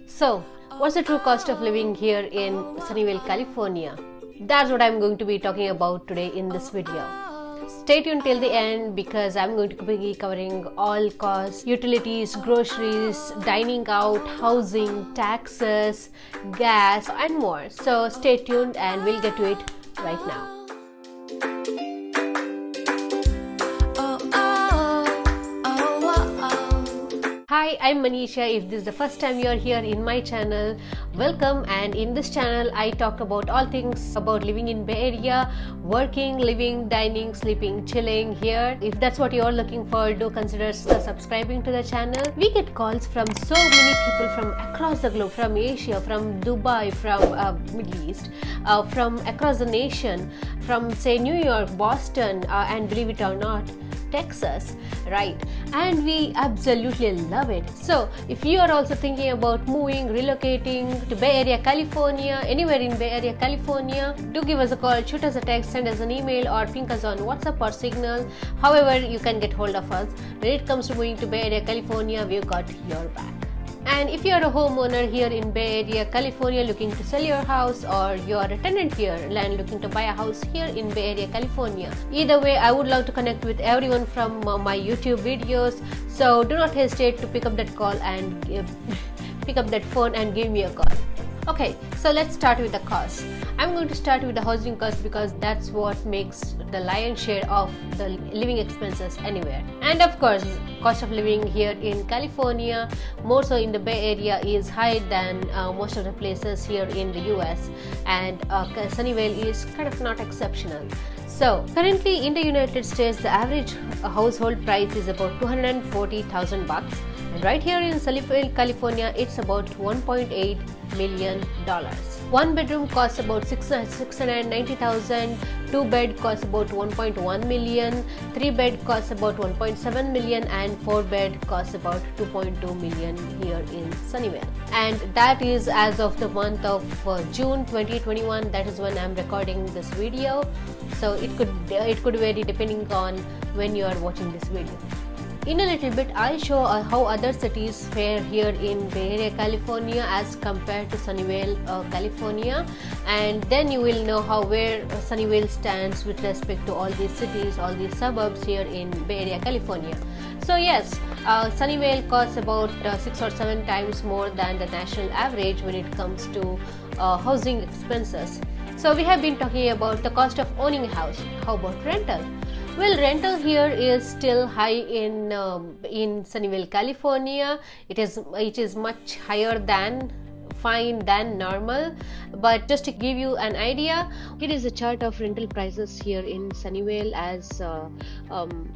So, what's the true cost of living here in Sunnyvale, California? That's what I'm going to be talking about today in this video. Stay tuned till the end because I'm going to be covering all costs, utilities, groceries, dining out, housing, taxes, gas, and more. So stay tuned and we'll get to it right now. Hi, I'm Maneesha. If this is the first time you're here in my channel, welcome. And in this channel, I talk about all things about living in Bay Area, working, living, dining, sleeping, chilling here. If that's what you're looking for, do consider subscribing to the channel. We get calls from so many people from across the globe, from Asia, from Dubai, from Middle East, from across the nation, from say New York, Boston, and believe it or not, Texas, right? And we absolutely love it. So if you are also thinking about moving, relocating to Bay Area, California, anywhere in Bay Area, California, do give us a call, shoot us a text, send us an email, or ping us on WhatsApp or Signal. However you can get hold of us. When it comes to moving to Bay Area, California, we've got your back. And if you're a homeowner here in Bay Area, California, looking to sell your house, or you're a tenant here and looking to buy a house here in Bay Area, California, either way, I would love to connect with everyone from my YouTube videos. So do not hesitate to pick up that call and pick up that phone and give me a call. Okay, so let's start with the cost. I'm going to start with the housing cost because that's what makes the lion's share of the living expenses anywhere. And of course, cost of living here in California, more so in the Bay Area, is higher than most of the places here in the US, and Sunnyvale is kind of not exceptional. So currently in the United States, the average household price is about $240,000, and right here in Sunnyvale, California, it's about $1.8 million. One bedroom costs about $690,000, two bed costs about $1.1 million, three bed costs about $1.7 million, and four bed costs about $2.2 million here in Sunnyvale. And that is as of the month of June 2021. That is when I'm recording this video. So it could vary depending on when you are watching this video. In a little bit, I'll show how other cities fare here in Bay Area, California as compared to Sunnyvale, California, and then you will know where Sunnyvale stands with respect to all these cities, all these suburbs here in Bay Area, California. So yes, Sunnyvale costs about 6 or 7 times more than the national average when it comes to housing expenses. So we have been talking about the cost of owning a house. How about rental? Well, rental here is still high in Sunnyvale, California. It is much higher than normal, but just to give you an idea, here is a chart of rental prices here in Sunnyvale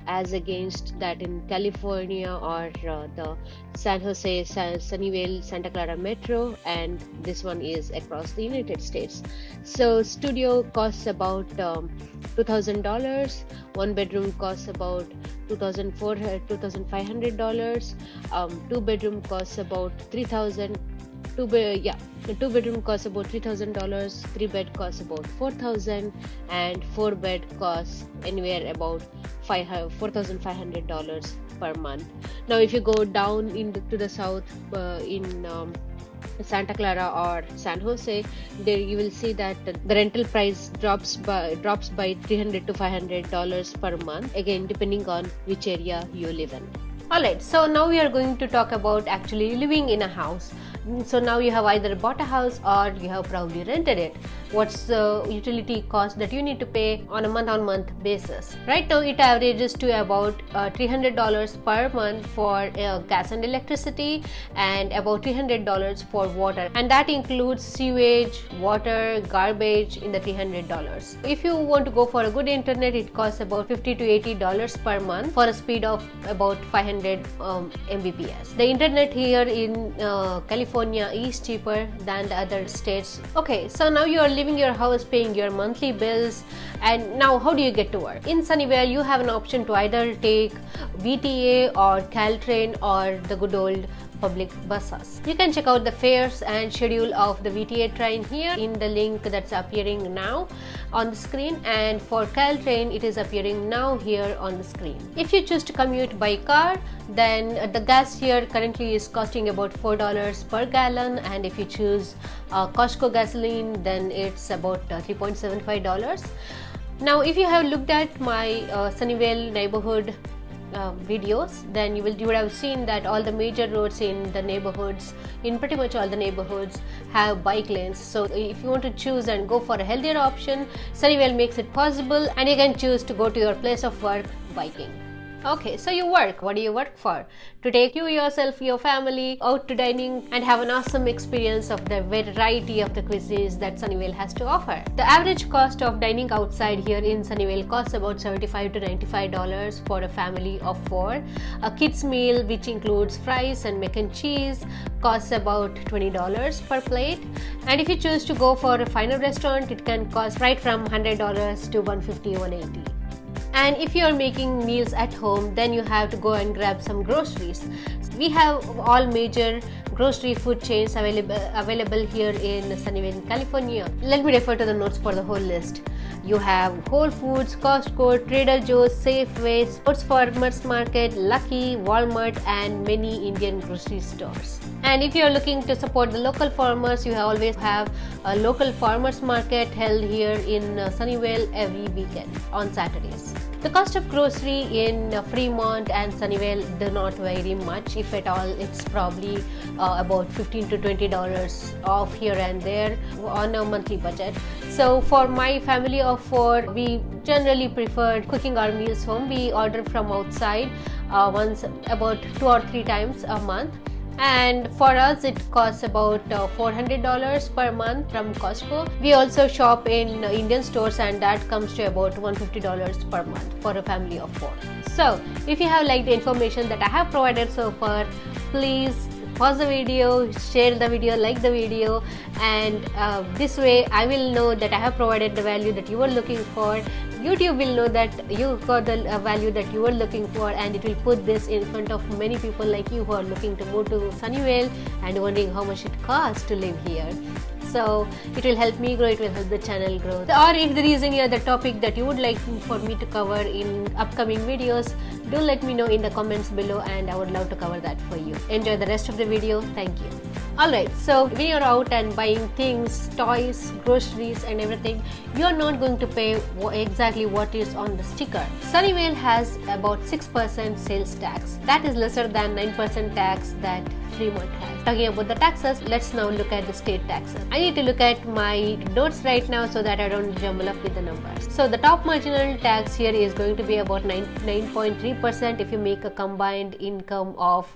as against that in California or the San Jose, Sunnyvale, Santa Clara Metro, and this one is across the United States. So studio costs about $2,000, one bedroom costs about $2,500, two bedroom costs about $3,000. Two bedroom costs about $3,000, three bed costs about $4,000, and four bed costs anywhere about $4,500 per month. Now if you go down to the south in Santa Clara or San Jose, there you will see that the rental price drops by $300 to $500 per month, again depending on which area you live in. Alright, so now we are going to talk about actually living in a house. So now you have either bought a house or you have probably rented it. What's the utility cost that you need to pay on a month-on-month basis? Right now it averages to about $300 per month for gas and electricity, and about $300 for water, and that includes sewage, water, garbage in the $300. If you want to go for a good internet, it costs about $50 to $80 per month for a speed of about 500 Mbps. The internet here in California is cheaper than the other states. Okay, so now you are living your house, paying your monthly bills, and now how do you get to work? In Sunnyvale, you have an option to either take VTA or Caltrain or the good old public buses. You can check out the fares and schedule of the VTA train here in the link that's appearing now on the screen, and for Caltrain it is appearing now here on the screen. If you choose to commute by car, then the gas here currently is costing about $4 per gallon, and if you choose Costco gasoline, then it's about $3.75. Now if you have looked at my Sunnyvale neighborhood videos, then you would have seen that all the major roads in the neighborhoods, in pretty much all the neighborhoods, have bike lanes. So if you want to choose and go for a healthier option, Sunnyvale makes it possible, and you can choose to go to your place of work biking. Okay, so you work. What do you work for? To take you, yourself, your family out to dining and have an awesome experience of the variety of the cuisines that Sunnyvale has to offer. The average cost of dining outside here in Sunnyvale costs about $75 to $95 for a family of 4. A kid's meal, which includes fries and mac and cheese, costs about $20 per plate. And if you choose to go for a finer restaurant, it can cost right from $100 to $150, $180. And if you are making meals at home, then you have to go and grab some groceries. We have all major grocery food chains available here in Sunnyvale, California. Let me refer to the notes for the whole list. You have Whole Foods, Costco, Trader Joe's, Safeway, Sports Farmers Market, Lucky, Walmart, and many Indian grocery stores. And if you are looking to support the local farmers, you always have a local farmers market held here in Sunnyvale every weekend on Saturdays. The cost of grocery in Fremont and Sunnyvale do not vary much, if at all. It's probably about $15 to $20 off here and there on a monthly budget. So for my family of 4, we generally prefer cooking our meals home. We order from outside once about 2 or 3 times a month. And for us it costs about $400 per month from Costco. We also shop in Indian stores, and that comes to about $150 per month for a family of 4. So if you have liked the information that I have provided so far, please pause the video, share the video, like the video, and this way I will know that I have provided the value that you were looking for. YouTube will know that you got the value that you were looking for, and it will put this in front of many people like you who are looking to move to Sunnyvale and wondering how much it costs to live here. So it will help me grow, it will help the channel grow. Or if there is any other topic that you would like for me to cover in upcoming videos, do let me know in the comments below, and I would love to cover that for you. Enjoy the rest of the video. Thank you. Alright, so when you're out and buying things, toys, groceries and everything, you're not going to pay exactly what is on the sticker. Sunnyvale has about 6% sales tax. That is lesser than 9% tax that Fremont has. Talking about the taxes, let's now look at the state taxes. I need to look at my notes right now so that I don't jumble up with the numbers. So the top marginal tax here is going to be about 9.3% if you make a combined income of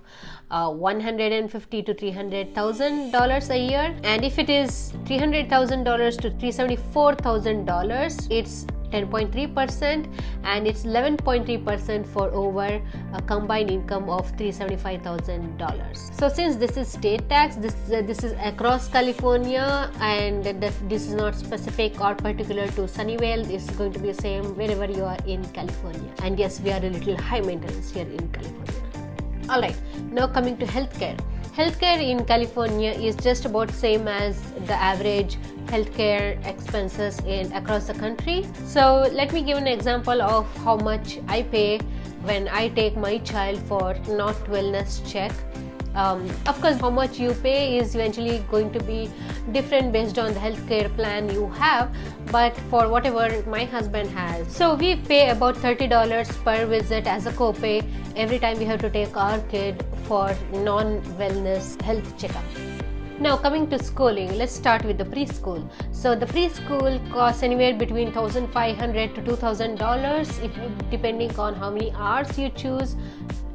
$150,000 to $300,000 a year, and if it is $300,000 to $374,000, it's 10.3%, and it's 11.3% for over a combined income of $375,000. So since this is state tax, this is across California, and this is not specific or particular to Sunnyvale. This is going to be the same wherever you are in California. And yes, we are a little high maintenance here in California. Alright, now coming to healthcare. Healthcare in California is just about same as the average healthcare expenses across the country. So let me give an example of how much I pay when I take my child for not wellness check. Of course, how much you pay is eventually going to be different based on the healthcare plan you have, but for whatever my husband has. So we pay about $30 per visit as a copay every time we have to take our kid for non-wellness health checkup. Now coming to schooling, let's start with the preschool. So the preschool costs anywhere between $1,500 to $2,000 depending on how many hours you choose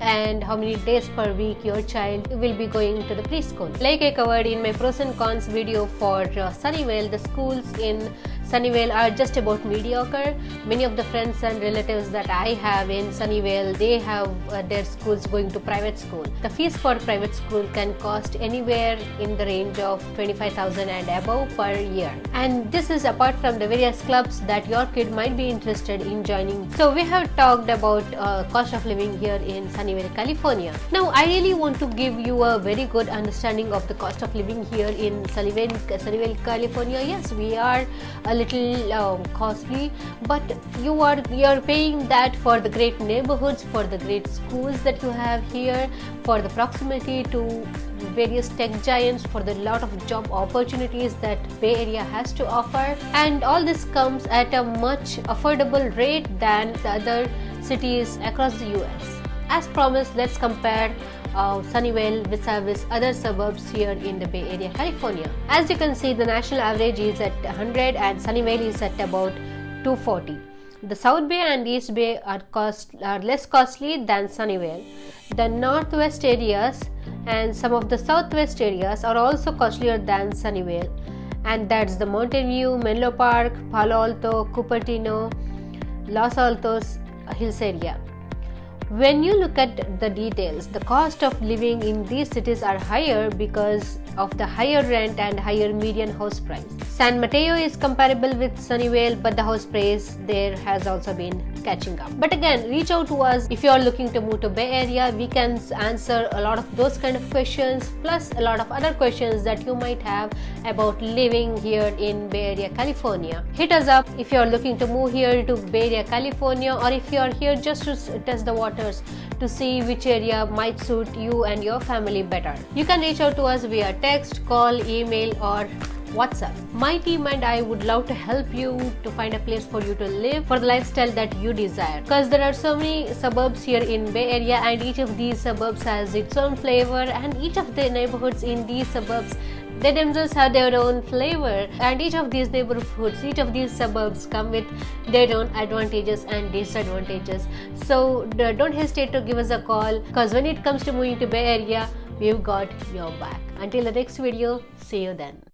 and how many days per week your child will be going to the preschool. Like I covered in my pros and cons video for Sunnyvale, the schools in Sunnyvale are just about mediocre. Many of the friends and relatives that I have in Sunnyvale, they have their schools going to private school. The fees for private school can cost anywhere in the range of 25,000 and above per year. And this is apart from the various clubs that your kid might be interested in joining. So we have talked about cost of living here in Sunnyvale, California. Now I really want to give you a very good understanding of the cost of living here in Sunnyvale, California. Yes, we are a little costly, but you are paying that for the great neighborhoods, for the great schools that you have here, for the proximity to various tech giants, for the lot of job opportunities that Bay Area has to offer, and all this comes at a much affordable rate than the other cities across the US. As promised, let's compare Sunnyvale vis-a-vis other suburbs here in the Bay Area, California. As you can see, the national average is at 100 and Sunnyvale is at about 240. The South Bay and East Bay are less costly than Sunnyvale. The northwest areas and some of the southwest areas are also costlier than Sunnyvale, and that's the Mountain View, Menlo Park, Palo Alto, Cupertino, Los Altos Hills area. When you look at the details, the cost of living in these cities are higher because of the higher rent and higher median house price. San Mateo is comparable with Sunnyvale, but the house price there has also been catching up. But again, reach out to us if you are looking to move to Bay Area. We can answer a lot of those kind of questions, plus a lot of other questions that you might have about living here in Bay Area, California. Hit us up if you are looking to move here to Bay Area, California, or if you are here just to test the waters to see which area might suit you and your family better. You can reach out to us via text, call, email, or WhatsApp. My team and I would love to help you to find a place for you to live for the lifestyle that you desire, because there are so many suburbs here in Bay Area, and each of these suburbs has its own flavor, and each of the neighborhoods in these suburbs, they themselves have their own flavor, and each of these neighborhoods, each of these suburbs come with their own advantages and disadvantages. So don't hesitate to give us a call, because when it comes to moving to Bay Area, we've got your back. Until the next video, see you then.